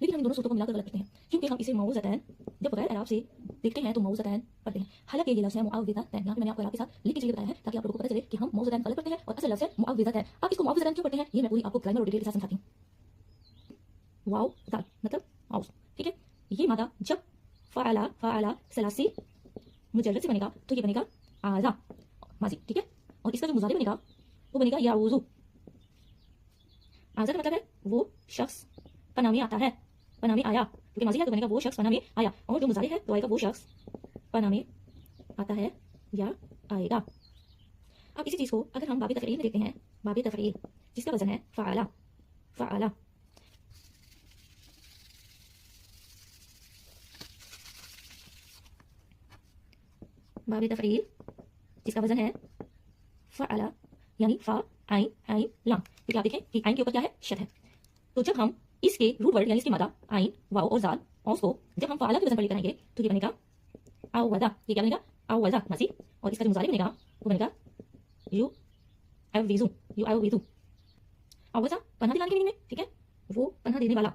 लेकिन हम दोनों सूत्रों को मिलाकर गलत करते हैं, क्योंकि हम इसे माऊज़तैन जब गैर एराब से देखते हैं तो माऊज़तैन पढ़ते हैं। हालांकि ये लफ्ज़ है मुआवज़तैन। यहाँ पे मैंने आपको एराब के साथ लिख के चलिए बताया है ताकि आप लोगों को पता चले कि हम माऊज़तैन गलत पढ़ते हैं और असल लफ्ज़ है मुआवज़तैन। आप इसको मुआवज़तैन क्यों पढ़ते हैं ये मैं पूरी आपको ग्रामर और डिटेल के साथ समझाती हूँ। वाव दाल मतलब माउस, ठीक है। ये मादा जब फ़अला फ़अला सलासी मुजर्रद से बनेगा तो ये बनेगा आज़ा माजी, ठीक है। और इसका जो मुज़ारी बनेगा वो बनेगा याऊज़ु। आज़ा का मतलब है वो शख्स पनाह में आता है, पनाह में आया, क्योंकि माजी है तो बनेगा वो शख्स पनाह में आया। और जो मुज़ारी है तो आएगा वो शख्स पनाह में आता है या आएगा। अब इसी चीज़ को अगर हम बाबे तफ़ईल में देखते हैं, बाबे तफ़ईल जिसका वजन है फ़अला फ़अला, बाबे तफ़ईल जिसका वजन है फ़अला यानी फ़ा आइन आइन लाम, क्योंकि आप देखें कि आइन के ऊपर क्या है, शद है। तो जब हम इसके रूट वर्ड यानी इसकी मादा आइन वाव और जाल औस को जब हम फ़अला के वजन पर लेकर आएंगे तो ये बनेगा आउवदा। ये क्या बनेगा, आउवदा माजी। और इसका जो मुज़ारी बनेगा वो बनेगा यू अव्विज़ु, यू अव्विज़ु। आउवदा पनाह दिलाने के लिए, ठीक है, वो पनाह देने वाला।